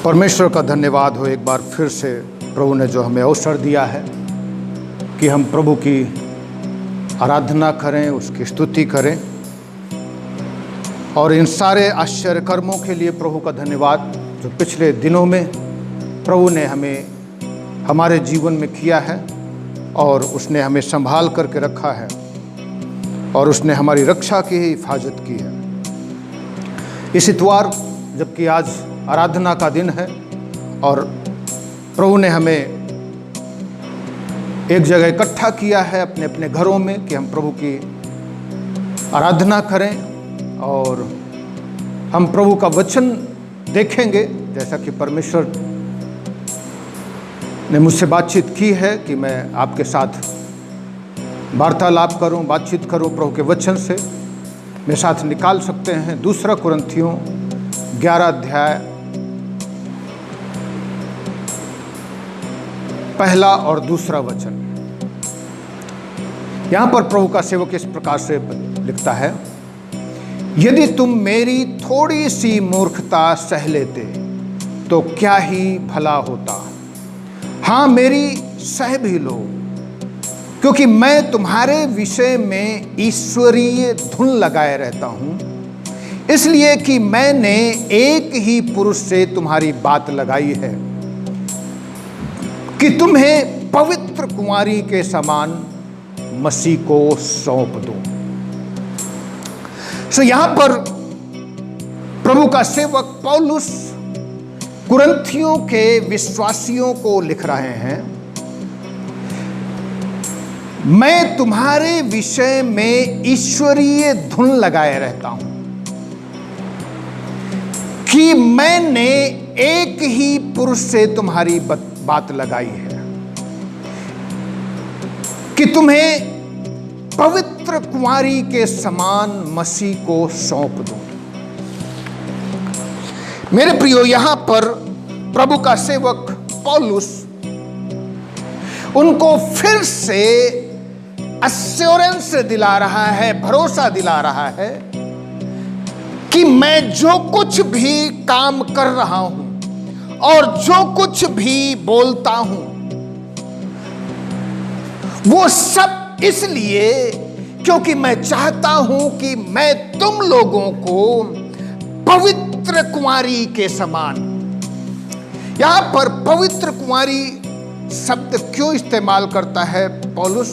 परमेश्वर का धन्यवाद हो एक बार फिर से प्रभु ने जो हमें अवसर दिया है कि हम प्रभु की आराधना करें, उसकी स्तुति करें। और इन सारे आश्चर्य कर्मों के लिए प्रभु का धन्यवाद जो पिछले दिनों में प्रभु ने हमें हमारे जीवन में किया है और उसने हमें संभाल करके रखा है और उसने हमारी रक्षा की हिफाजत की है। इस इतवार जबकि आज आराधना का दिन है और प्रभु ने हमें एक जगह इकट्ठा किया है अपने अपने घरों में कि हम प्रभु की आराधना करें और हम प्रभु का वचन देखेंगे। जैसा कि परमेश्वर ने मुझसे बातचीत की है कि मैं आपके साथ वार्तालाप करूं, बातचीत करूं प्रभु के वचन से। मेरे साथ निकाल सकते हैं 2 कुरिन्थियों 11 अध्याय 1 और 2 वचन। यहां पर प्रभु का सेवक इस प्रकार से लिखता है, यदि तुम मेरी थोड़ी सी मूर्खता सह लेते तो क्या ही भला होता। हां, मेरी सह भी लो, क्योंकि मैं तुम्हारे विषय में ईश्वरीय धुन लगाए रहता हूं, इसलिए कि मैंने एक ही पुरुष से तुम्हारी बात लगाई है कि तुम्हें पवित्र कुंवारी के समान मसीह को सौंप दूं। यहां पर प्रभु का सेवक पौलुस कुरिन्थियों के विश्वासियों को लिख रहे हैं, मैं तुम्हारे विषय में ईश्वरीय धुन लगाए रहता हूं कि मैंने एक ही पुरुष से तुम्हारी बात लगाई है कि तुम्हें पवित्र कुंवारी के समान मसीह को सौंप दूं। मेरे प्रियो, यहां पर प्रभु का सेवक पौलुस उनको फिर से एश्योरेंस दिला रहा है, भरोसा दिला रहा है कि मैं जो कुछ भी काम कर रहा हूं और जो कुछ भी बोलता हूं वो सब इसलिए क्योंकि मैं चाहता हूं कि मैं तुम लोगों को पवित्र कुंवारी के समान। यहां पर पवित्र कुंवारी शब्द क्यों इस्तेमाल करता है पौलुस,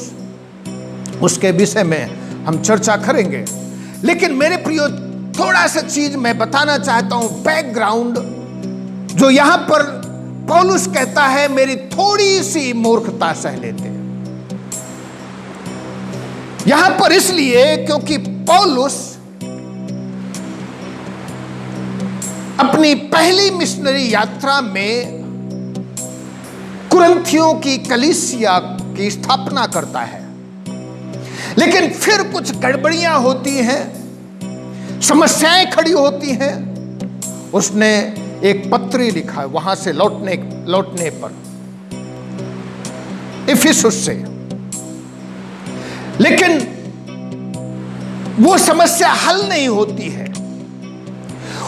उसके विषय में हम चर्चा करेंगे। लेकिन मेरे प्रियो, थोड़ा सा चीज मैं बताना चाहता हूं, बैकग्राउंड जो यहां पर पौलुस कहता है मेरी थोड़ी सी मूर्खता सह लेते। यहां पर इसलिए क्योंकि पौलुस अपनी पहली मिशनरी यात्रा में कुरिन्थियों की कलीसिया की स्थापना करता है, लेकिन फिर कुछ गड़बड़ियां होती हैं, समस्याएं खड़ी होती हैं। उसने एक पत्री लिखा है वहां से लौटने पर इफिसुस से, लेकिन वो समस्या हल नहीं होती है।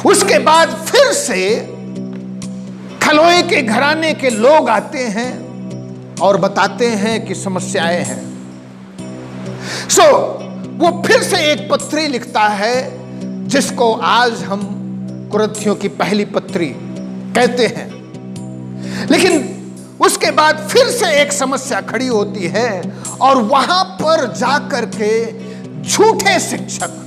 उसके बाद फिर से खलोए के घराने के लोग आते हैं और बताते हैं कि समस्याएं हैं। वो फिर से एक पत्री लिखता है जिसको आज हम कुरिन्थियों की पहली पत्री कहते हैं। लेकिन उसके बाद फिर से एक समस्या खड़ी होती है और वहां पर जाकर के झूठे शिक्षक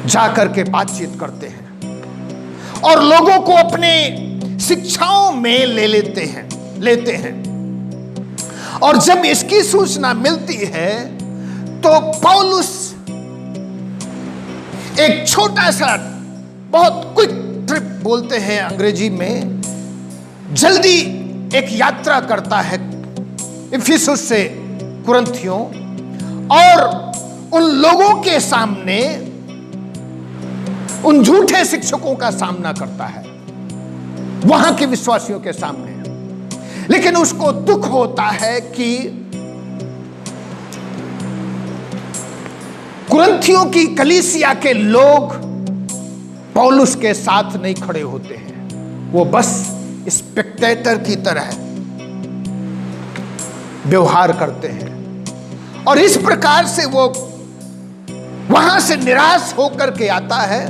जाकर के बातचीत करते हैं और लोगों को अपने शिक्षाओं में लेते हैं। और जब इसकी सूचना मिलती है तो पौलुस एक छोटा सा, बहुत क्विक ट्रिप बोलते हैं अंग्रेजी में, जल्दी एक यात्रा करता है इफिसुस से कुरिन्थियों और उन लोगों के सामने, उन झूठे शिक्षकों का सामना करता है वहां के विश्वासियों के सामने। लेकिन उसको दुख होता है कि कुरिन्थियों की कलीसिया के लोग पौलुस के साथ नहीं खड़े होते हैं, वो बस स्पेक्टेटर की तरह व्यवहार करते हैं। और इस प्रकार से वो वहां से निराश होकर के आता है।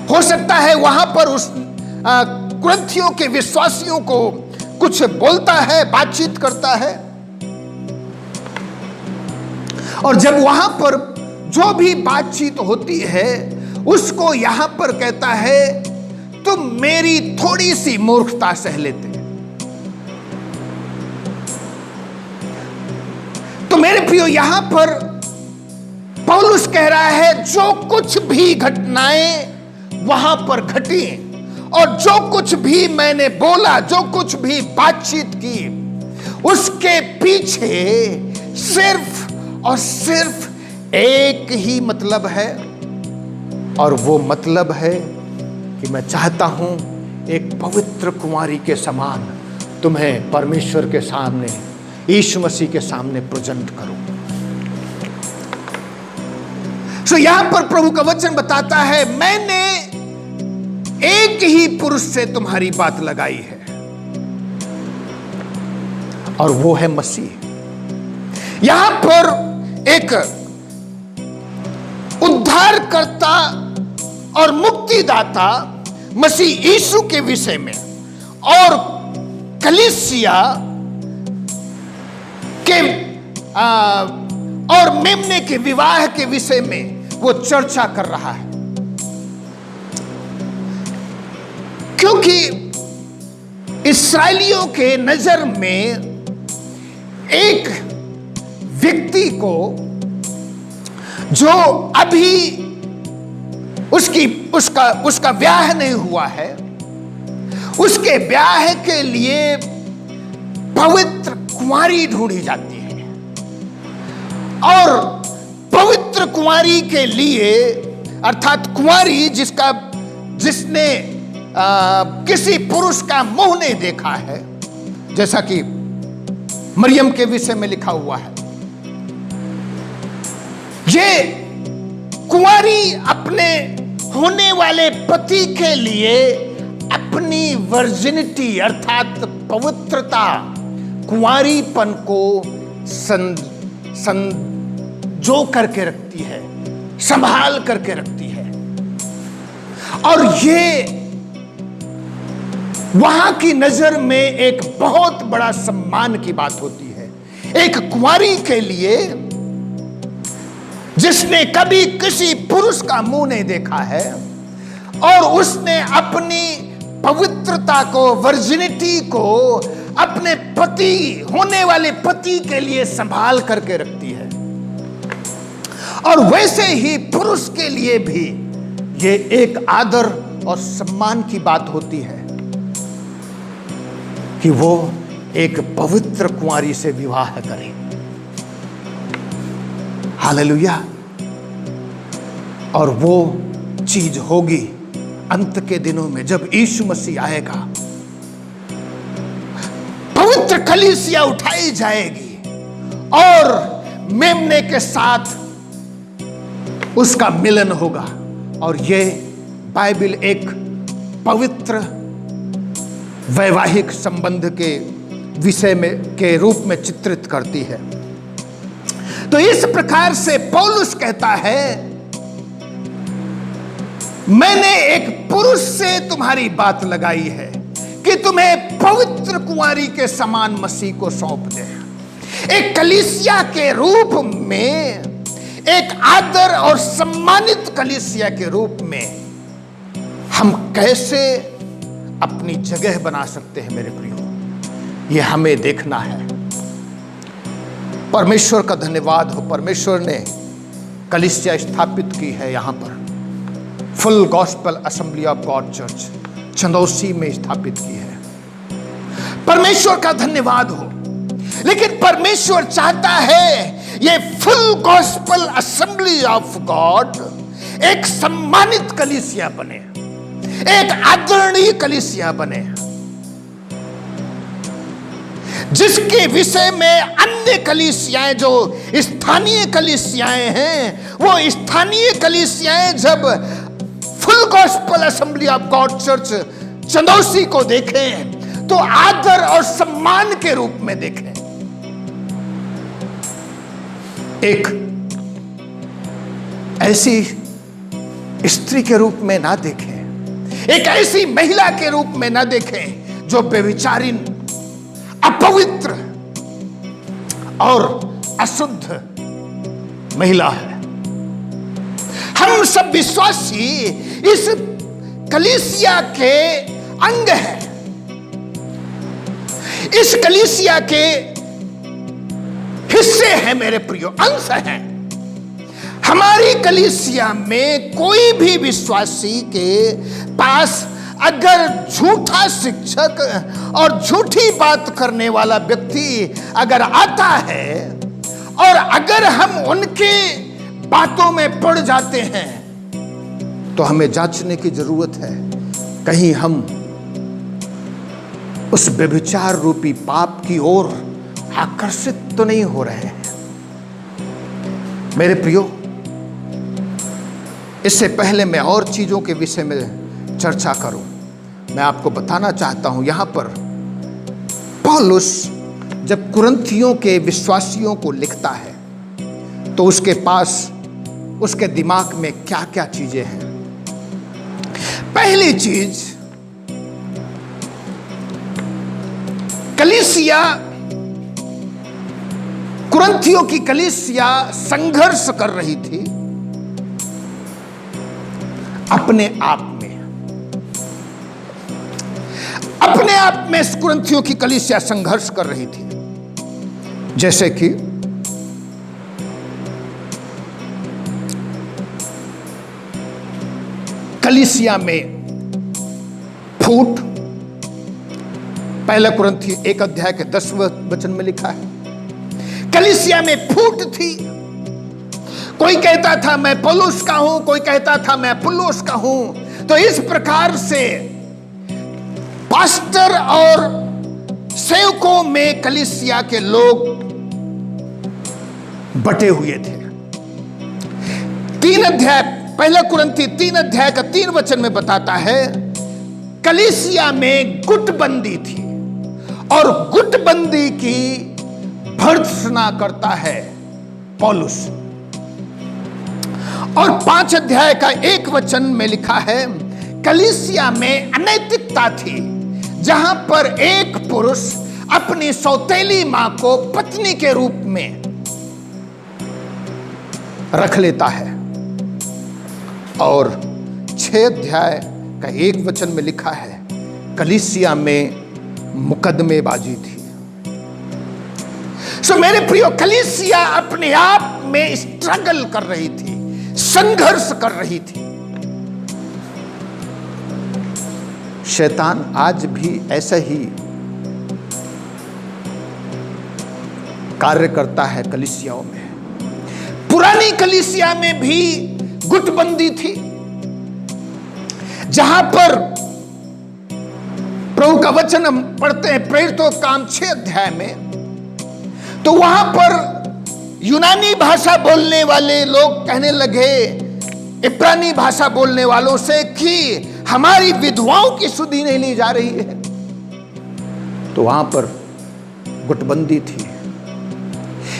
हो सकता है वहां पर उस कुरिन्थियों के विश्वासियों को कुछ बोलता है, बातचीत करता है, और जब वहां पर जो भी बातचीत होती है उसको यहां पर कहता है तुम मेरी थोड़ी सी मूर्खता सह लेते। तो मेरे प्रियो, यहां पर पौलुस कह रहा है जो कुछ भी घटनाएं वहां पर घटी और जो कुछ भी मैंने बोला, जो कुछ भी बातचीत की, उसके पीछे सिर्फ और सिर्फ एक ही मतलब है, और वो मतलब है कि मैं चाहता हूं एक पवित्र कुंवारी के समान तुम्हें परमेश्वर के सामने, यीशु मसीह के सामने प्रेजेंट करूं। सो यहां पर प्रभु का वचन बताता है मैंने एक ही पुरुष से तुम्हारी बात लगाई है, और वो है मसीह। यहां पर एक उद्धारकर्ता और मुक्तिदाता मसीह यीशु के विषय में और कलीसिया के और मेमने के विवाह के विषय में वो चर्चा कर रहा है। क्योंकि इस्राएलियों के नजर में एक व्यक्ति को जो अभी उसका ब्याह नहीं हुआ है, उसके ब्याह के लिए पवित्र कुंवारी ढूंढी जाती है, और पवित्र कुंवारी के लिए अर्थात कुंवारी जिसने किसी पुरुष का मुंह नहीं देखा है, जैसा कि मरियम के विषय में लिखा हुआ है, ये कुंवारी अपने होने वाले पति के लिए अपनी वर्जिनिटी अर्थात पवित्रता, कुंवारीपन को संजो करके रखती है, संभाल करके रखती है। और ये वहां की नजर में एक बहुत बड़ा सम्मान की बात होती है। एक कुंवारी के लिए जिसने कभी किसी पुरुष का मुंह नहीं देखा है और उसने अपनी पवित्रता को, वर्जिनिटी को अपने पति, होने वाले पति के लिए संभाल करके रखती है। और वैसे ही पुरुष के लिए भी ये एक आदर और सम्मान की बात होती है कि वो एक पवित्र कुंवारी से विवाह करे। हालेलुया। और वो चीज होगी अंत के दिनों में जब यीशु मसीह आएगा, पवित्र कलीसिया उठाई जाएगी और मेमने के साथ उसका मिलन होगा। और ये बाइबल एक पवित्र वैवाहिक संबंध के विषय में के रूप में चित्रित करती है। तो इस प्रकार से पौलुस कहता है मैंने एक पुरुष से तुम्हारी बात लगाई है कि तुम्हें पवित्र कुंवारी के समान मसीह को सौंप दे। एक कलीसिया के रूप में, एक आदर और सम्मानित कलीसिया के रूप में हम कैसे अपनी जगह बना सकते हैं मेरे प्रियो, यह हमें देखना है। परमेश्वर का धन्यवाद हो, परमेश्वर ने कलीसिया स्थापित की है यहां पर, full gospel assembly of God church Chandausi में स्थापित की है। परमेश्वर का धन्यवाद हो। लेकिन परमेश्वर चाहता है ये full gospel assembly of God एक सम्मानित कलीसिया बने, एक आदरणीय कलीसिया बने, जिसके विषय में अन्य कलीसियाएं, जो स्थानीय कलीसियाएं हैं, वो स्थानीय कलीसियाएं जब full gospel assembly of God church Chandausi को देखें तो आदर और सम्मान के रूप में देखें, एक ऐसी स्त्री के रूप में ना देखें, एक ऐसी महिला के रूप में ना देखें जो बेविचारिन, अपवित्र और अशुद्ध महिला है। हम सब विश्वासी इस कलीसिया के अंग हैं, इस कलीसिया के हिस्से हैं मेरे प्रियो, अंश हैं। हमारी कलीसिया में कोई भी विश्वासी के पास अगर झूठा शिक्षक और झूठी बात करने वाला व्यक्ति अगर आता है और अगर हम उनके बातों में पड़ जाते हैं तो हमें जांचने की जरूरत है, कहीं हम उस व्यभिचार रूपी पाप की ओर आकर्षित तो नहीं हो रहे हैं। मेरे प्रियो, इससे पहले मैं और चीजों के विषय में चर्चा करूं, मैं आपको बताना चाहता हूं, यहां पर पौलुस जब कुरिन्थियों के विश्वासियों को लिखता है तो उसके पास, उसके दिमाग में क्या क्या चीजें हैं। पहली चीज, कलीसिया, कुरिन्थियों की कलीसिया संघर्ष कर रही थी अपने आप में, अपने आप में कुरिन्थियों की कलीसिया संघर्ष कर रही थी। जैसे कि कलीसिया में फूट, पहला कुरिन्थी 1 अध्याय के 10वें वचन में लिखा है, कलीसिया में फूट थी। कोई कहता था मैं पौलुस का हूं, कोई कहता था मैं अपुल्लोस का हूं। तो इस प्रकार से पास्टर और सेवकों में कलीसिया के लोग बटे हुए थे। 3 अध्याय, पहला कुरिन्थी 3 अध्याय का 3 वचन में बताता है, कलीसिया में गुटबंदी थी और गुटबंदी की भर्त्सना करता है पौलुस। और 5 अध्याय का 1 वचन में लिखा है, कलीसिया में अनैतिकता थी जहां पर एक पुरुष अपनी सौतेली मां को पत्नी के रूप में रख लेता है। और 6 अध्याय का 1 वचन में लिखा है, कलीसिया में मुकदमेबाजी थी। सो मेरे प्रियो, कलीसिया अपने आप में स्ट्रगल कर रही थी, संघर्ष कर रही थी। शैतान आज भी ऐसा ही कार्य करता है कलीसियाओं में। पुरानी कलीसिया में भी गुटबंदी थी, जहां पर प्रभु का वचन हम पढ़ते हैं प्रेरितों का काम 6 अध्याय में, तो वहां पर यूनानी भाषा बोलने वाले लोग कहने लगे इब्रानी भाषा बोलने वालों से कि हमारी विधवाओं की सुधि नहीं ली जा रही है। तो वहां पर गुटबंदी थी।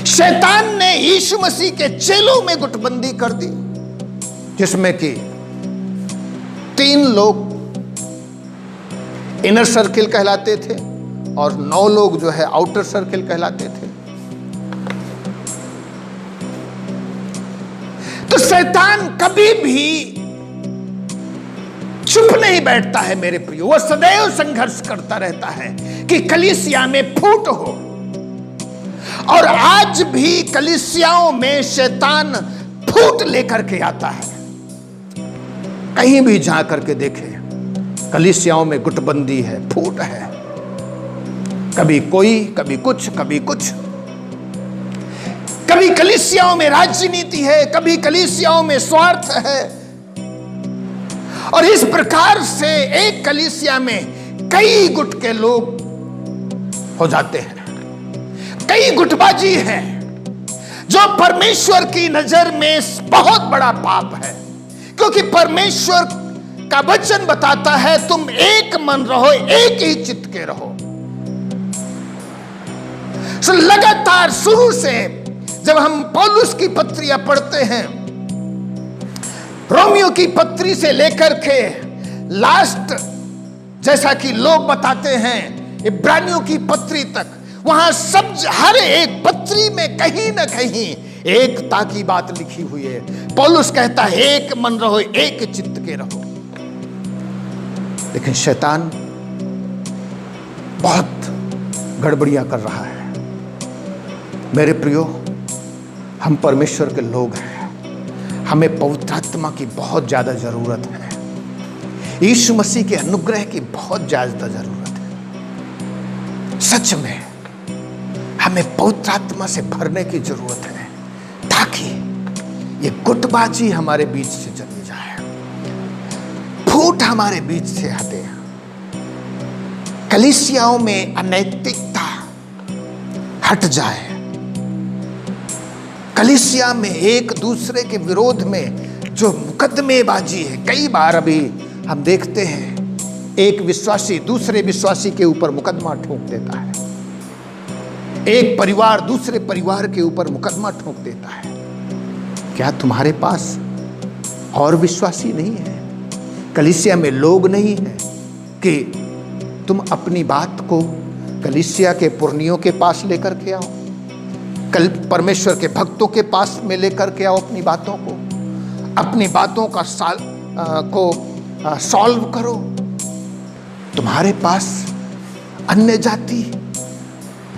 शैतान ने यीशु मसीह के चेलों में गुटबंदी कर दी, जिसमें कि 3 लोग इनर सर्किल कहलाते थे और 9 लोग जो है आउटर सर्किल कहलाते थे। तो शैतान कभी भी चुप नहीं बैठता है मेरे प्रियो, वो सदैव संघर्ष करता रहता है कि कलीसिया में फूट हो। और आज भी कलीसियाओं में शैतान फूट लेकर के आता है। कहीं भी जाकर के देखें, कलीसियाओं में गुटबंदी है, फूट है, कभी कोई, कभी कुछ, कभी कुछ। कभी कलीसियाओं में राजनीति है, कभी कलीसियाओं में स्वार्थ है। और इस प्रकार से एक कलीसिया में कई गुट के लोग हो जाते हैं, कई गुटबाजी है, जो परमेश्वर की नजर में बहुत बड़ा पाप है। क्योंकि परमेश्वर का वचन बताता है तुम एक मन रहो, एक ही चित्त के रहो। सो लगातार शुरू से जब हम पौलुस की पत्रियां पढ़ते हैं, रोमियो की पत्री से लेकर के लास्ट, जैसा कि लोग बताते हैं, इब्रानियों की पत्री तक, वहां सब हर एक पत्री में कहीं ना कहीं एकता की बात लिखी हुई है। पौलुस कहता है एक मन रहो, एक चित्त के रहो। लेकिन शैतान बहुत गड़बड़ियां कर रहा है। मेरे प्रियो, हम परमेश्वर के लोग हैं, हमें पवित्र आत्मा की बहुत ज्यादा जरूरत है। यीशु मसीह के अनुग्रह की बहुत ज्यादा जरूरत है। सच में हमें पवित्र आत्मा से भरने की जरूरत है, ताकि ये गुटबाजी हमारे बीच से चली जाए, फूट हमारे बीच से हटे, कलीसियाओं में अनैतिकता हट जाए, कलीसिया में एक दूसरे के विरोध में जो मुकदमेबाजी है। कई बार अभी हम देखते हैं एक विश्वासी दूसरे विश्वासी के ऊपर मुकदमा ठोक देता है, एक परिवार दूसरे परिवार के ऊपर मुकदमा ठोक देता है। क्या तुम्हारे पास और विश्वासी नहीं है? कलीसिया में लोग नहीं है कि तुम अपनी बात को कलीसिया के पुरनियों के पास लेकर के आओ, कल परमेश्वर के भक्तों के पास में लेकर के आओ, अपनी बातों को, अपनी बातों का सॉल्व करो। तुम्हारे पास अन्य जाति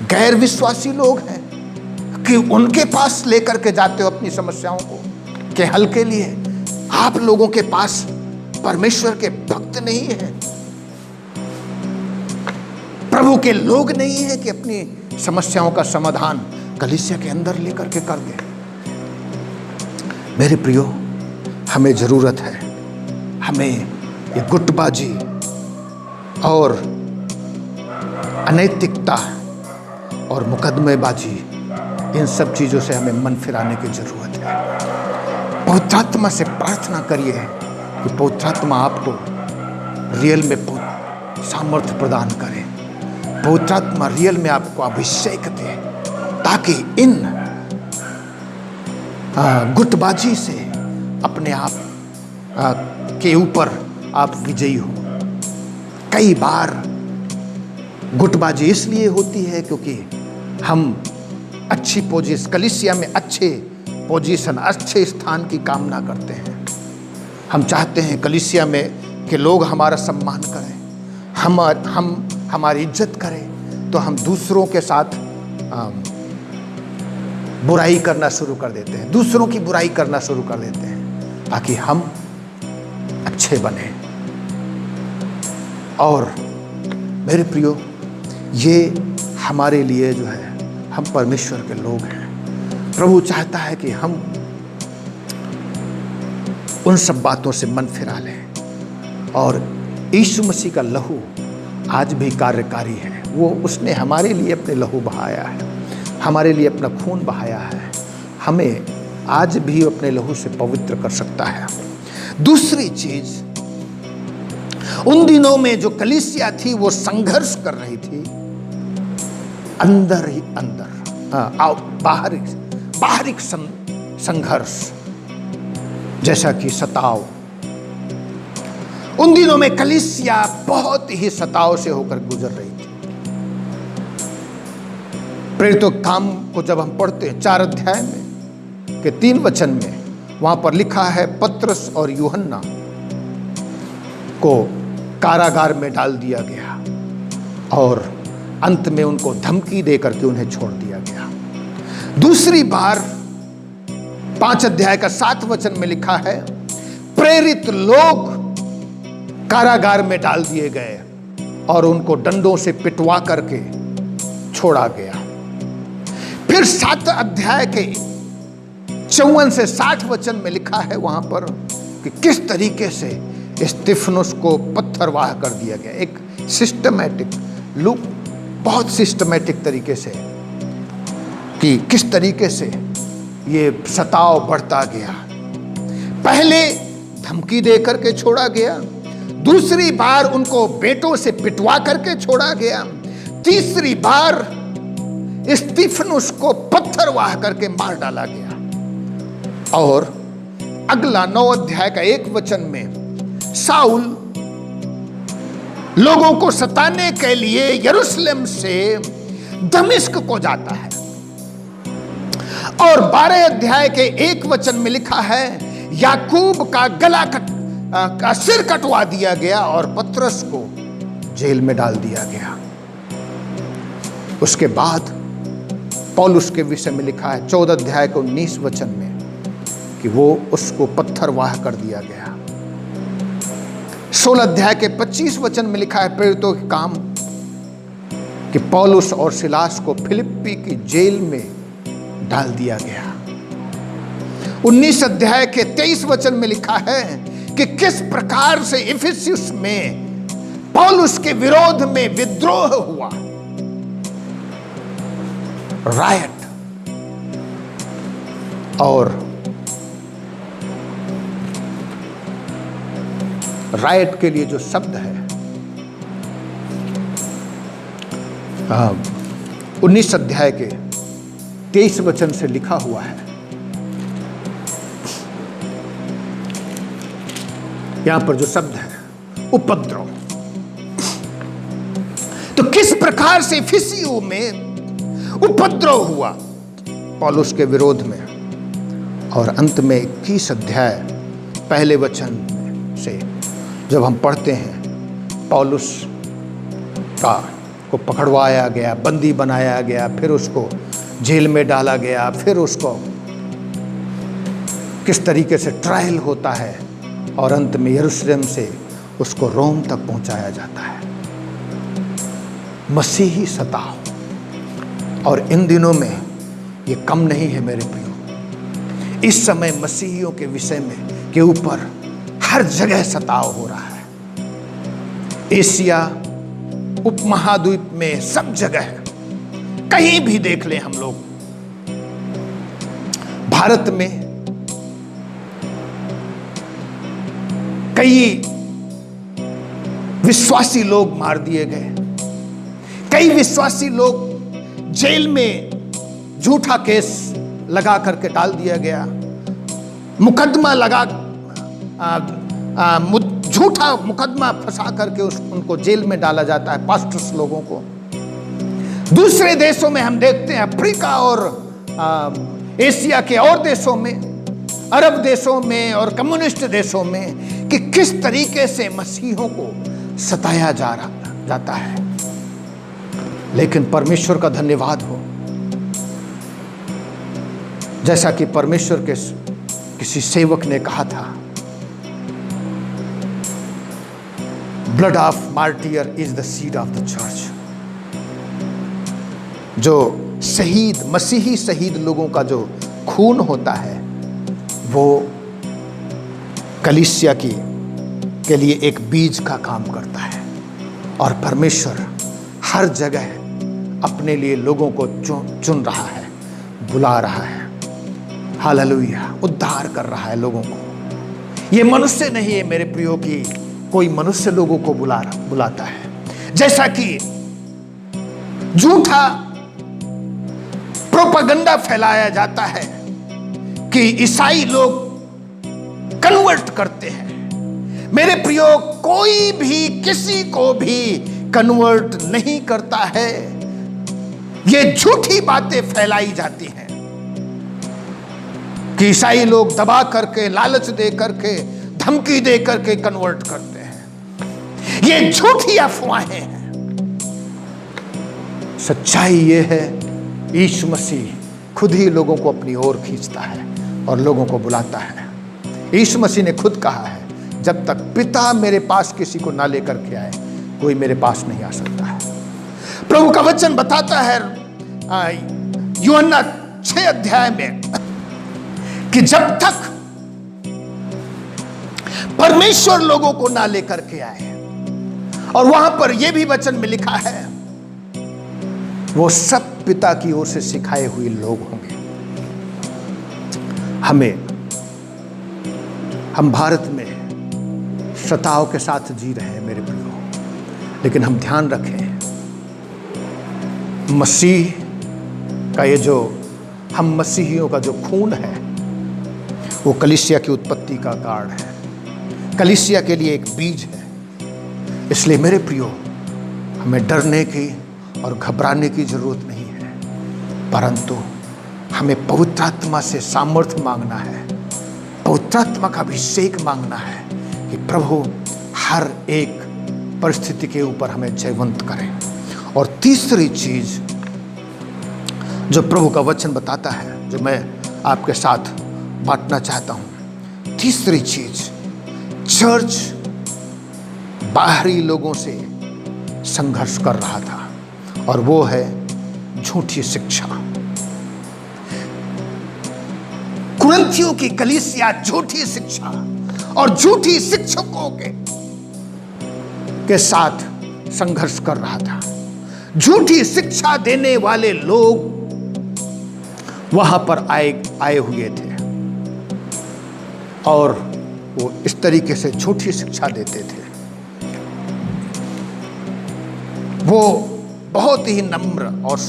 गैर विश्वासी लोग हैं कि उनके पास लेकर के जाते हो अपनी समस्याओं को के हल के लिए। आप लोगों के पास परमेश्वर के भक्त नहीं हैं, प्रभु के लोग नहीं हैं कि अपनी समस्याओं का समाधान कलीसिया के अंदर लेकर के कर दे। मेरे प्रियो, हमें जरूरत है, हमें ये गुटबाजी और अनैतिकता और मुकदमेबाजी, इन सब चीजों से हमें मन फिराने की जरूरत है। पवित्र आत्मा से प्रार्थना करिए कि पवित्र आत्मा आपको रियल में सामर्थ्य प्रदान करे, पवित्र आत्मा रियल में आपको अभिषेक दे, ताकि इन गुटबाजी से अपने आप के ऊपर आप विजयी हो। कई बार गुटबाजी इसलिए होती है क्योंकि हम अच्छी पोजीशन, कलीसिया में अच्छे पोजीशन, अच्छे स्थान की कामना करते हैं। हम चाहते हैं कलीसिया में कि लोग हमारा सम्मान करें, हमारी इज्जत करें, तो हम दूसरों के साथ बुराई करना शुरू कर देते हैं, दूसरों की बुराई करना शुरू कर देते हैं, ताकि हम अच्छे बने। और मेरे प्रियो, ये हमारे लिए जो है, हम परमेश्वर के लोग हैं। प्रभु चाहता है कि हम उन सब बातों से मन फिरा लें। और यीशु मसीह का लहू आज भी कार्यकारी है। वो उसने हमारे लिए अपने लहू बहाया है, हमारे लिए अपना खून बहाया है, हमें आज भी अपने लहू से पवित्र कर सकता है। दूसरी चीज, उन दिनों में जो कलीसिया थी वो संघर्ष कर रही थी, अंदर ही अंदर, बाहरी संघर्ष, जैसा कि सताव। उन दिनों में कलीसिया बहुत ही सताव से होकर गुजर रही थी। प्रेरितों के काम को जब हम पढ़ते हैं 4 अध्याय में के 3 वचन में, वहां पर लिखा है पतरस और यूहन्ना को कारागार में डाल दिया गया और अंत में उनको धमकी देकर के उन्हें छोड़ दिया गया। दूसरी बार 5 अध्याय का 7 वचन में लिखा है प्रेरित लोग कारागार में डाल दिए गए और उनको डंडों से पिटवा करके छोड़ा गया। फिर 7 अध्याय के 54 से 60 वचन में लिखा है वहां पर कि किस तरीके से स्तिफनुस को पत्थरवाह कर दिया गया। एक सिस्टमैटिक लुक, बहुत सिस्टमैटिक तरीके से, कि किस तरीके से ये सताव बढ़ता गया। पहले धमकी देकर के छोड़ा गया, दूसरी बार उनको बेटों से पिटवा करके छोड़ा गया। तीसरी बार स्तिफनुस को पत्थर वाह करके मार डाला गया। और अगला 9 अध्याय का 1 वचन में साउल लोगों को सताने के लिए यरूशलेम से दमिश्क को जाता है। और 12 अध्याय के 1 वचन में लिखा है याकूब का सिर कटवा दिया गया और पतरस को जेल में डाल दिया गया। उसके बाद पौलुस के विषय में लिखा है 14 अध्याय के 19 वचन में कि वो उसको पत्थरवाह कर दिया गया। 16 अध्याय के 25 वचन में लिखा है प्रेरितों के काम कि पौलुस और सिलास को फिलिप्पी की जेल में डाल दिया गया। 19 अध्याय के 23 वचन में लिखा है कि किस प्रकार से इफिसुस में पौलुस के विरोध में विद्रोह हुआ, रायट। और रायट के लिए जो शब्द है 19 अध्याय के 23 वचन से लिखा हुआ है। यहां पर जो शब्द है उपद्रव। तो किस प्रकार से इफिसियों में उपद्रव हुआ पौलुस के विरोध में। और अंत में 21 अध्याय पहले वचन से जब हम पढ़ते हैं पौलुस को पकड़वाया गया, बंदी बनाया गया, फिर उसको जेल में डाला गया, फिर उसको किस तरीके से ट्रायल होता है और अंत में यरूशलेम से उसको रोम तक पहुंचाया जाता है। मसीही सताव। और इन दिनों में ये कम नहीं है मेरे प्रियो। इस समय मसीहियों के विषय में के ऊपर हर जगह सताव हो रहा है। एशिया उपमहाद्वीप में सब जगह, कहीं भी देख लें हम लोग। भारत में कई विश्वासी लोग मार दिए गए, कई विश्वासी लोग जेल में झूठा केस लगा करके डाल दिया गया, मुकदमा लगा झूठा मुकदमा फंसा करके उनको जेल में डाला जाता है, पास्टर्स लोगों को। दूसरे देशों में हम देखते हैं, अफ्रीका और एशिया के और देशों में, अरब देशों में और कम्युनिस्ट देशों में, कि किस तरीके से मसीहों को सताया जाता है। लेकिन परमेश्वर का धन्यवाद हो, जैसा कि परमेश्वर के किसी सेवक ने कहा था, blood of martyr is the seed of the church. जो शहीद, मसीही शहीद लोगों का जो खून होता है वो कलीसिया के लिए एक बीज का काम करता है। और परमेश्वर हर जगह अपने लिए लोगों को चुन रहा है, बुला रहा है। हालेलुया, उद्धार कर रहा है लोगों को। ये मनुष्य नहीं है मेरे प्रियो की कोई मनुष्य लोगों को बुलाता है। जैसा कि झूठा प्रोपेगेंडा फैलाया जाता है कि ईसाई लोग कन्वर्ट करते हैं। मेरे प्रियो, कोई भी किसी को भी कन्वर्ट नहीं करता है। ये झूठी बातें फैलाई जाती हैं कि ईसाई लोग दबा करके, लालच दे करके, धमकी दे करके कन्वर्ट करते हैं। ये झूठी अफवाहें हैं। सच्चाई ये है, यीशु मसीह खुद ही लोगों को अपनी ओर खींचता है और लोगों को बुलाता है। यीशु मसीह ने खुद कहा है, जब तक पिता मेरे पास किसी को ना लेकर के आए, कोई मेरे पास नहीं आ सकता है। प्रभु का वचन बताता है यूहन्ना 6 अध्याय में कि जब तक परमेश्वर लोगों को ना लेकर के आए, और वहां पर यह भी वचन में लिखा है, वो सब पिता की ओर से सिखाए हुए लोग होंगे। हम भारत में श्रोताओं के साथ जी रहे हैं मेरे प्रियो, लेकिन हम ध्यान रखें, मसीह का ये जो हम मसीहियों का जो खून है वो कलीसिया की उत्पत्ति का कारण है, कलीसिया के लिए एक बीज है। इसलिए मेरे प्रियो, हमें डरने की और घबराने की जरूरत नहीं है, परंतु हमें पवित्र आत्मा से सामर्थ्य मांगना है, पवित्र आत्मा का अभिषेक मांगना है कि प्रभु हर एक परिस्थिति के ऊपर हमें जयवंत करें। और तीसरी चीज जो प्रभु का वचन बताता है, जो मैं आपके साथ बांटना चाहता हूं, तीसरी चीज, चर्च बाहरी लोगों से संघर्ष कर रहा था, और वो है झूठी शिक्षा। कुरिन्थियों की कलीसिया झूठी शिक्षा और झूठी शिक्षकों के साथ संघर्ष कर रहा था। झूठी शिक्षा देने वाले लोग वहां पर आए हुए थे और वो इस तरीके से झूठी शिक्षा देते थे। वो बहुत ही नम्र और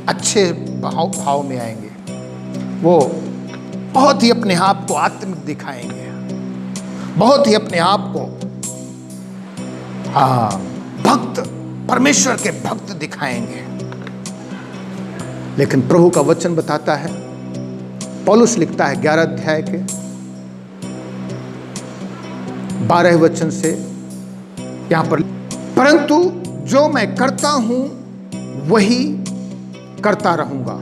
अच्छे भाव में आएंगे, वो बहुत ही अपने आप को आत्मिक दिखाएंगे, बहुत ही अपने आप को भक्त, परमेश्वर के भक्त दिखाएंगे। लेकिन प्रभु का वचन बताता है, पौलुस लिखता है 11 अध्याय के 12 वचन से यहां पर, परंतु जो मैं करता हूं वही करता रहूंगा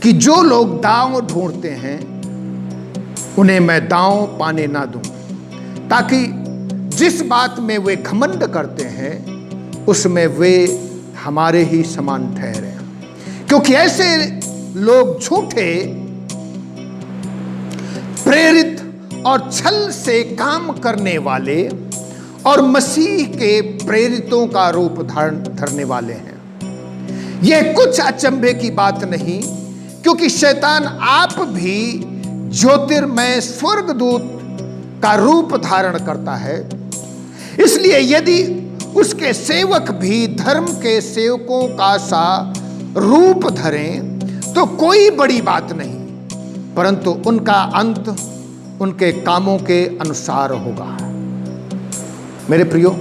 कि जो लोग दांव ढूंढते हैं उन्हें मैं दांव पाने ना दूं, ताकि जिस बात में वे घमंड करते हैं उसमें वे हमारे ही समान ठहरे। क्योंकि ऐसे लोग झूठे, प्रेरित और छल से काम करने वाले और मसीह के प्रेरितों का रूप धरने वाले हैं। यह कुछ अचंभे की बात नहीं, क्योंकि शैतान आप भी ज्योतिर्मय स्वर्गदूत का रूप धारण करता है। इसलिए यदि उसके सेवक भी धर्म के सेवकों का सा रूप धरें तो कोई बड़ी बात नहीं, परंतु उनका अंत उनके कामों के अनुसार होगा। मेरे प्रियो,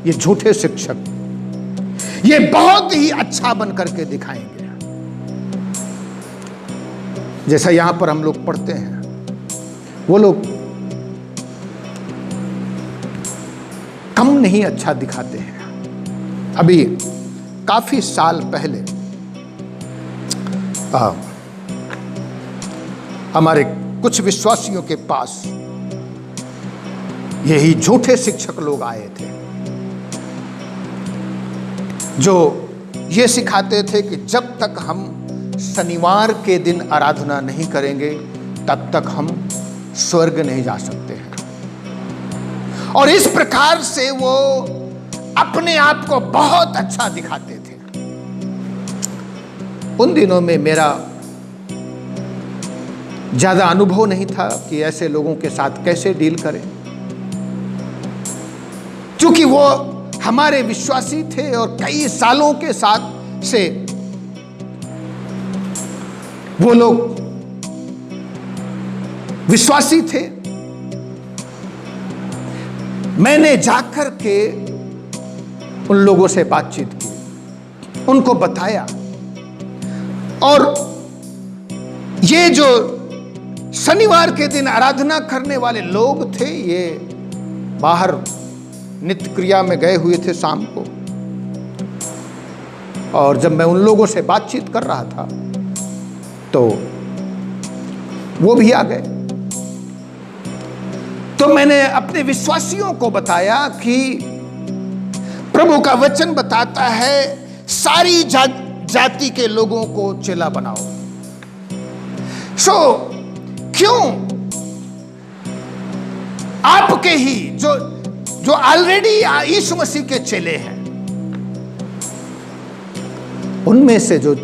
ये झूठे शिक्षक ये बहुत ही अच्छा बन करके दिखाएंगे। जैसा यहां पर हम लोग पढ़ते हैं, वो लोग कम नहीं अच्छा दिखाते हैं। अभी काफी साल पहले हमारे कुछ विश्वासियों के पास यही झूठे शिक्षक लोग आए थे, जो ये सिखाते थे कि जब तक हम शनिवार के दिन आराधना नहीं करेंगे तब तक हम स्वर्ग नहीं जा सकते हैं। और इस प्रकार से वो अपने आप को बहुत अच्छा दिखाते थे। उन दिनों में मेरा ज्यादा अनुभव नहीं था कि ऐसे लोगों के साथ कैसे डील करें, क्योंकि वो हमारे विश्वासी थे और कई सालों के साथ से वो लोग विश्वासी थे। मैंने जाकर के उन लोगों से बातचीत की, उनको बताया, और ये जो शनिवार के दिन आराधना करने वाले लोग थे, ये बाहर नित्य क्रिया में गए हुए थे शाम को, और जब मैं उन लोगों से बातचीत कर रहा था तो वो भी आ गए। तो मैंने अपने विश्वासियों को बताया कि प्रभु का वचन बताता है सारी जाति के लोगों को चेला बनाओ। क्यों आपके ही जो ऑलरेडी यीशु मसीह के चेले हैं, उनमें से जो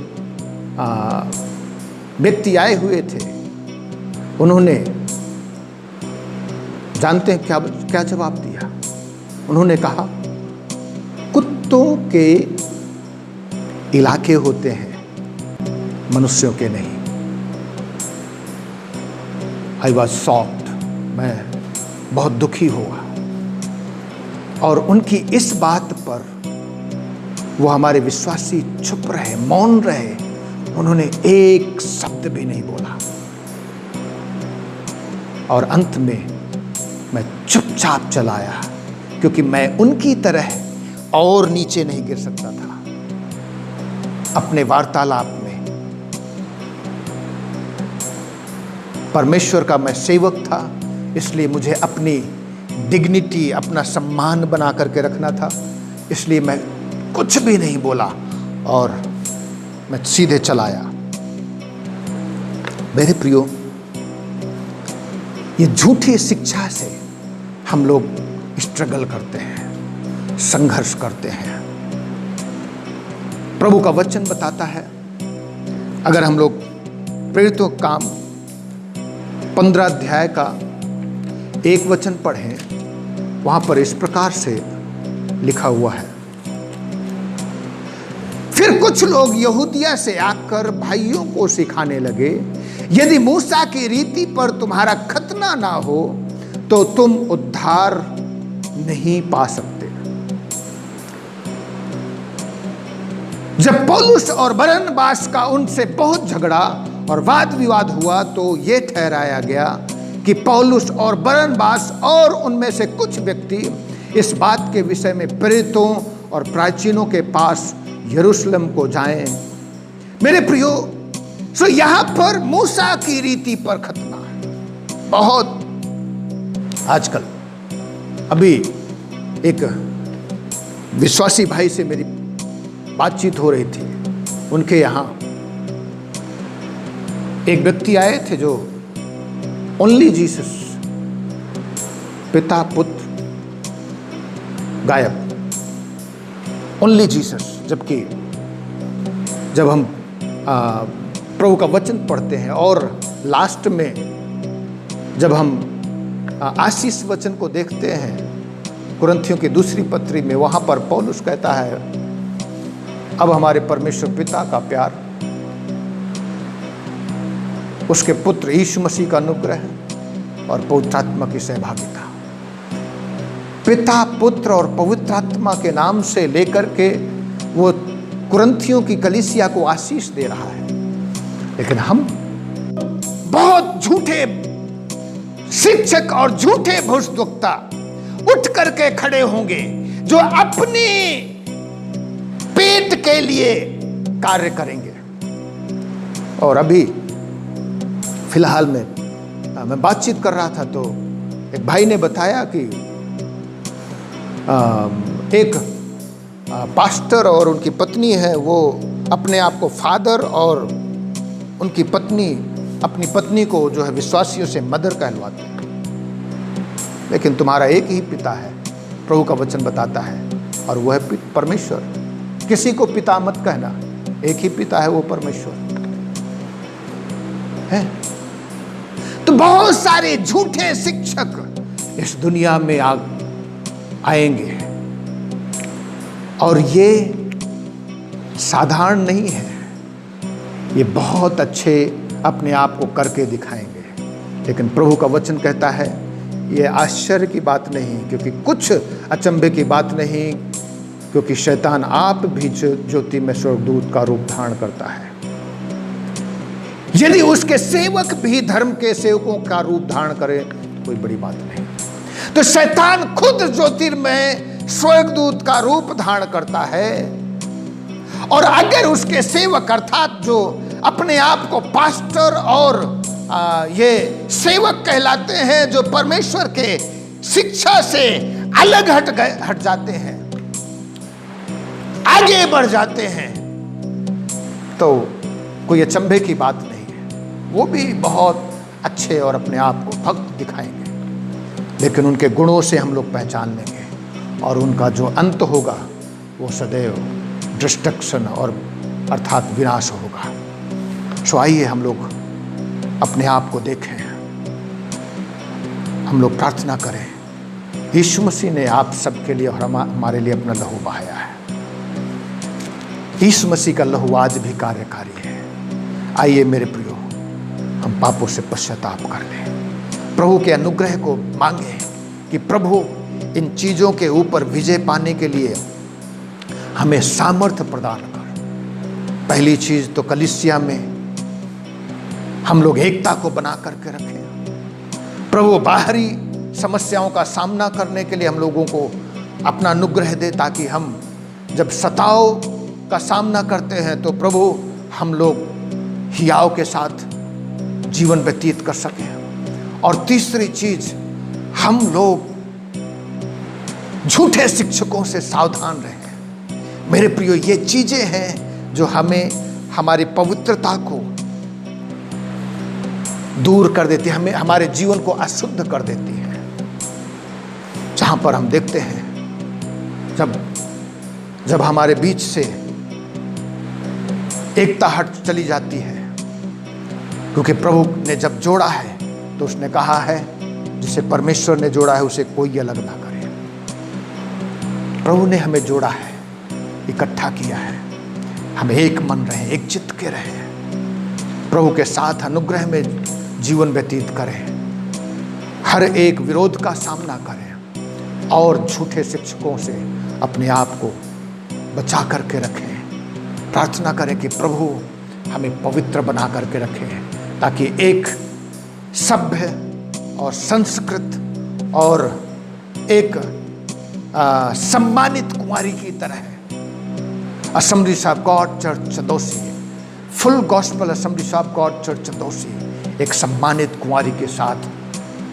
व्यक्ति आए हुए थे, उन्होंने जानते हैं क्या जवाब दिया? उन्होंने कहा, कुत्तों के इलाके होते हैं, मनुष्यों के नहीं। आई वॉज शॉक्ड, मैं बहुत दुखी हुआ। और उनकी इस बात पर वो हमारे विश्वासी चुप रहे, मौन रहे। उन्होंने एक शब्द भी नहीं बोला। और अंत में मैं चुपचाप चला आया, क्योंकि मैं उनकी तरह और नीचे नहीं गिर सकता था। अपने वार्तालाप में परमेश्वर का मैं सेवक था, इसलिए मुझे अपनी डिग्निटी, अपना सम्मान बना करके रखना था। इसलिए मैं कुछ भी नहीं बोला और मैं सीधे चला आया। मेरे प्रियो, ये झूठी शिक्षा से हम लोग स्ट्रगल करते हैं, संघर्ष करते हैं। प्रभु का वचन बताता है, अगर हम लोग प्रेरितों का काम 15 अध्याय का 1 वचन पढ़ें, वहां पर इस प्रकार से लिखा हुआ है, फिर कुछ लोग यहूदिया से आकर भाइयों को सिखाने लगे, यदि मूसा की रीति पर तुम्हारा खतना ना हो तो तुम उद्धार नहीं पा सकते। जब पौलुस और बरनबास का उनसे बहुत झगड़ा और वाद विवाद हुआ, तो यह ठहराया गया कि पौलुस और बरनबास और उनमें से कुछ व्यक्ति इस बात के विषय में प्रेरितों और प्राचीनों के पास यरूशलेम को जाएं। मेरे प्रियो, सो यहां पर मूसा की रीति पर खतना बहुत आजकल। अभी एक विश्वासी भाई से मेरी बातचीत हो रही थी। उनके यहां एक व्यक्ति आए थे जो ओनली जीसस, पिता पुत्र गायब, ओनली जीसस। जबकि जब हम प्रभु का वचन पढ़ते हैं और लास्ट में जब हम आशीष वचन को देखते हैं कुरिन्थियों की दूसरी पत्री में, वहां पर पौलुस कहता है, अब हमारे परमेश्वर पिता का प्यार, उसके पुत्र यीशु मसीह का अनुग्रह और पवित्र आत्मा की सहभागिता। पिता, पुत्र और पवित्र आत्मा के नाम से लेकर के वो कुरिन्थियों की कलीसिया को आशीष दे रहा है। लेकिन हम बहुत झूठे शिक्षक और झूठे भविष्यवक्ता उठ करके खड़े होंगे जो अपने पेट के लिए कार्य करेंगे। और अभी फिलहाल में मैं बातचीत कर रहा था तो एक भाई ने बताया कि एक पास्टर और उनकी पत्नी है, वो अपने आप को फादर और उनकी पत्नी अपनी पत्नी को जो है विश्वासियों से मदर कहलवाते हैं। लेकिन तुम्हारा एक ही पिता है, प्रभु का वचन बताता है, और वह है परमेश्वर। किसी को पिता मत कहना, एक ही पिता है, वो परमेश्वर है। तो बहुत सारे झूठे शिक्षक इस दुनिया में आएंगे और ये साधारण नहीं है, ये बहुत अच्छे अपने आप को करके दिखाएंगे। लेकिन प्रभु का वचन कहता है ये आश्चर्य की बात नहीं, क्योंकि कुछ अचंभे की बात नहीं, क्योंकि शैतान आप भी ज्योति में स्वर्गदूत का रूप धारण करता है। यदि उसके सेवक भी धर्म के सेवकों का रूप धारण करें, कोई बड़ी बात नहीं। तो शैतान खुद ज्योतिर्मय स्वर्गदूत का रूप धारण करता है, और अगर उसके सेवक अर्थात जो अपने आप को पास्टर और ये सेवक कहलाते हैं, जो परमेश्वर के शिक्षा से अलग हट जाते हैं, आगे बढ़ जाते हैं, तो कोई अचंभे की बात नहीं है। वो भी बहुत अच्छे और अपने आप को भक्त दिखाएंगे, लेकिन उनके गुणों से हम लोग पहचान लेंगे, और उनका जो अंत होगा वो सदैव डिस्ट्रक्शन और अर्थात विनाश होगा। सो आइए हम लोग अपने आप को देखें, हम लोग प्रार्थना करें यीशु मसीह ने आप सबके लिए और हमारे लिए अपना लहू बहाया है। यीशु मसीह का लहू आज भी कार्यकारी है। आइए मेरे प्रियो, हम पापों से पश्चाताप कर लें, प्रभु के अनुग्रह को मांगे कि प्रभु इन चीजों के ऊपर विजय पाने के लिए हमें सामर्थ्य प्रदान कर। पहली चीज तो कलीसिया में हम लोग एकता को बना करके रखें। प्रभु बाहरी समस्याओं का सामना करने के लिए हम लोगों को अपना अनुग्रह दे, ताकि हम जब सताव का सामना करते हैं तो प्रभु हम लोग हियाव के साथ जीवन व्यतीत कर सकें। और तीसरी चीज, हम लोग झूठे शिक्षकों से सावधान रहें। मेरे प्रियो, ये चीजें हैं जो हमें हमारी पवित्रता को दूर कर देती है, हमें हमारे जीवन को अशुद्ध कर देती है। जहां पर हम देखते हैं जब हमारे बीच से एकता हट चली जाती है, क्योंकि प्रभु ने जब जोड़ा है तो उसने कहा है जिसे परमेश्वर ने जोड़ा है उसे कोई अलग ना करे। प्रभु ने हमें जोड़ा है, इकट्ठा किया है, हम एक मन रहे, एक चित्त के रहे, प्रभु के साथ अनुग्रह में जीवन व्यतीत करें, हर एक विरोध का सामना करें और झूठे शिक्षकों से अपने आप को बचा करके रखें। प्रार्थना करें कि प्रभु हमें पवित्र बना करके रखें, ताकि एक सभ्य और संस्कृत और एक सम्मानित कुंवारी की तरह Assemblies of God Church Chatausi, Full Gospel Assemblies of God Church Chatausi एक सम्मानित कुंवारी के साथ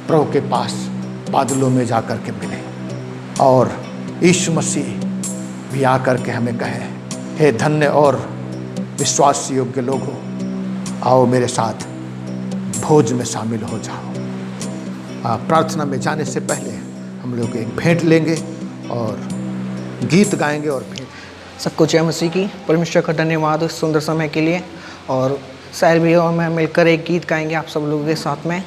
प्रभु के पास बादलों में जाकर के मिले, और यीशु मसीह भी आकर के हमें कहे, हे धन्य और विश्वास योग्य लोगों, आओ मेरे साथ भोज में शामिल हो जाओ। प्रार्थना में जाने से पहले हम लोग एक भेंट लेंगे और गीत गाएंगे और भेंट। सबको जय मसीह की। परमेश्वर का धन्यवाद उस सुंदर समय के लिए। और साहिल भैया और मैं मिलकर एक गीत गाएंगे आप सब लोगों के साथ में,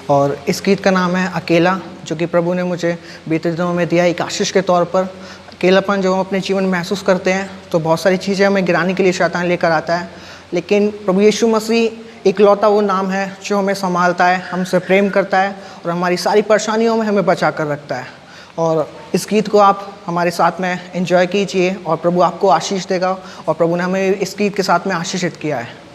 और इस गीत का नाम है अकेला, जो कि प्रभु ने मुझे बीते दिनों में दिया एक आशीष के तौर पर। अकेलापन जब हम अपने जीवन में महसूस करते हैं तो बहुत सारी चीज़ें हमें गिराने के लिए शैतान लेकर आता है, लेकिन प्रभु यीशु मसीह इकलौता वो नाम है जो हमें संभालता है, हमसे प्रेम करता है और हमारी सारी परेशानियों में हमें बचा कर रखता है। और इस गीत को आप हमारे साथ में एंजॉय कीजिए और प्रभु आपको आशीष देगा, और प्रभु ने हमें इस गीत के साथ में आशीषित किया है।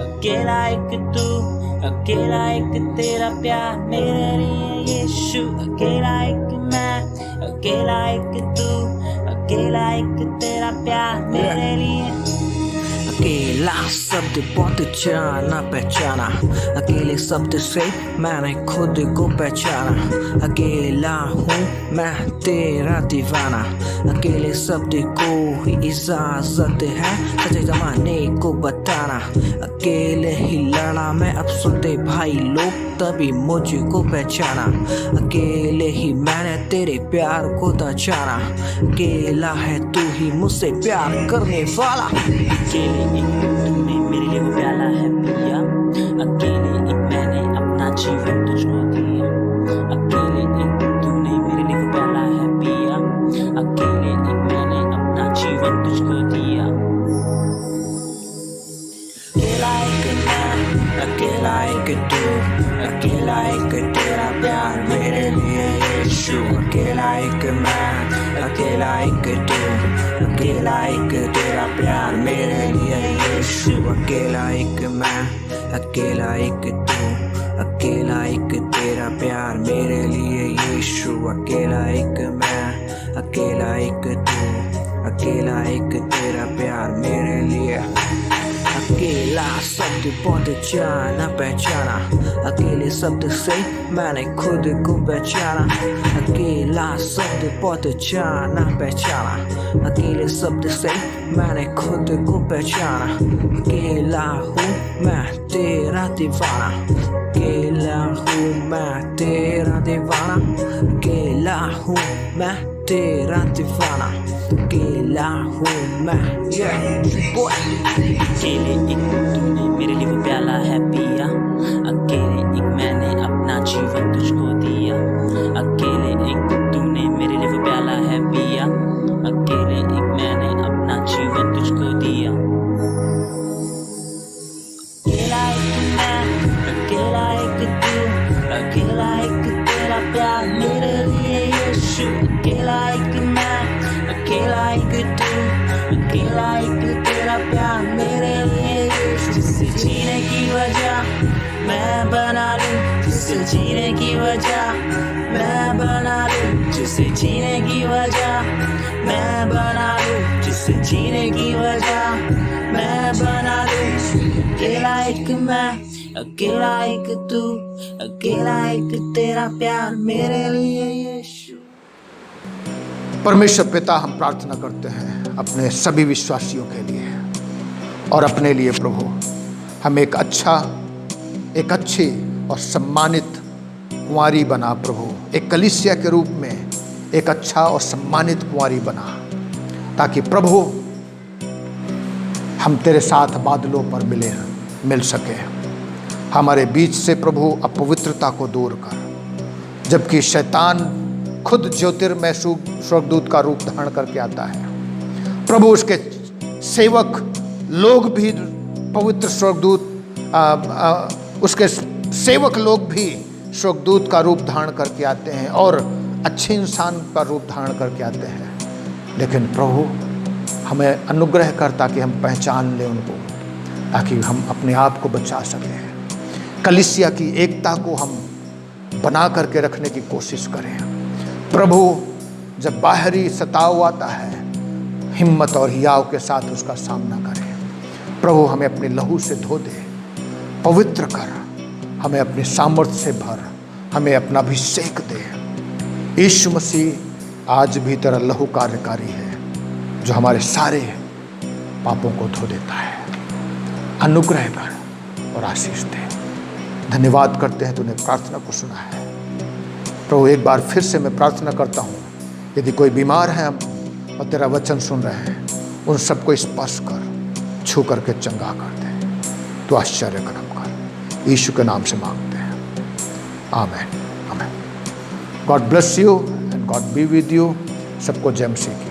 अकेला एक तू, अकेला एक तेरा प्यार मेरे लिए यीशु। अकेला एक मैं, अकेला एक तू, अकेला एक तेरा प्यार मेरे लिए। अकेला शब्द बहुत जाना पहचाना, अकेले शब्द से मैंने खुद को पहचाना। अकेला हूँ मैं तेरा दीवाना, अकेले शब्द को ही इजाजत है सच्चे जमाने को बताना। अकेले ही लड़ा मैं, अब सुनते भाई लोग तभी मुझको पहचाना। अकेले ही मैंने तेरे प्यार को पहचाना, अकेला है तू ही मुझसे प्यार करने वाला। अकेले एक तूने मेरे लिए वो प्याला है पिया, अकेले एक मैंने अपना जीवन तुझको दिया। अकेले एक तूने मेरे लिए वो प्याला है पिया, अकेले एक मैंने अपना जीवन तुझको दिया। अकेला एक मैं, अकेला एक तू, अकेला एक तेरा प्यार मेरे लिए यीशु। अकेला एक मैं, अकेला एक तू, अकेला एक तेरा प्यार मेरे लिए यीशु। अकेला एक मैं, अकेला एक तू, अकेला एक तेरा प्यार मेरे लिए यीशु। अकेला एक मैं, अकेला एक तू, अकेला एक तेरा प्यार मेरे लिए। अकेला शब्द बहुत जाना पहचाना, अकेले शब्द से मैंने खुद को पहचाना। अकेला शब्द बहुत जाना पहचाना, अकेले शब्द से मैंने खुद को पहचाना। अकेला हूँ मैं तेरा दीवाना, अकेला हूँ मैं तेरा दीवाना, अकेला हूँ मैं तेरा दीवाना, अकेला हूँ मैं boy। अकेले एक तूने मेरे लिए वो प्याला है पिया, अकेले एक मैंने अपना जीवन तुझको दिया। अकेले एक तूने मेरे लिए वो प्याला है पिया, अकेले एक मैंने अपना जीवन तुझको दिया। अकेला एक मैं, अकेला एक तू, अकेला एक तेरा प्यार मेरे लिए यीशु। अकेला एक मैं, अकेला एक तू, अकेला एक तेरा प्यार मेरे लिए यीशु। जिससे जीने की वजह मैं बना लूं, जिससे जीने की वजह मैं बना लूं, जिससे जीने की वजह मैं बना लूं, जिससे जीने की वजह मैं बना लूं। अकेला एक मैं, अकेला एक तू, अकेला एक तेरा प्यार मेरे लिए यीशु। परमेश्वर पिता, हम प्रार्थना करते हैं अपने सभी विश्वासियों के लिए और अपने लिए। प्रभु, हम एक अच्छी और सम्मानित कुंवारी बना प्रभु, एक कलीसिया के रूप में एक अच्छा और सम्मानित कुंवारी बना, ताकि प्रभु हम तेरे साथ बादलों पर मिल सके। हमारे बीच से प्रभु अपवित्रता को दूर कर, जबकि शैतान खुद ज्योतिर्मय स्वर्गदूत का रूप धारण करके आता है। प्रभु, उसके सेवक लोग भी पवित्र स्वर्गदूत, उसके सेवक लोग भी स्वर्गदूत का रूप धारण करके आते हैं और अच्छे इंसान का रूप धारण करके आते हैं। लेकिन प्रभु, हमें अनुग्रह कर ताकि हम पहचान लें उनको, ताकि हम अपने आप को बचा सकें। कलीसिया की एकता को हम बना करके रखने की कोशिश करें। प्रभु, जब बाहरी सताव आता है, हिम्मत और हियाव के साथ उसका सामना करें। प्रभु, हमें अपने लहू से धो दे, पवित्र कर, हमें अपने सामर्थ्य से भर, हमें अपना अभिषेक दे। यीशु मसीह आज भी तेरा लहू कार्यकारी है, जो हमारे सारे पापों को धो देता है। अनुग्रह कर और आशीष दे। धन्यवाद करते हैं तूने प्रार्थना को सुना है। प्रभु, एक बार फिर से मैं प्रार्थना करता हूँ, यदि कोई बीमार है और तेरा वचन सुन रहे हैं, उन सबको स्पर्श कर, छू करके चंगा कर दे। तो आश्चर्य कर्म कर, यीशु के नाम से मांगते हैं, आमीन आमीन। God bless you and God be with you. सबको जय मसीह की।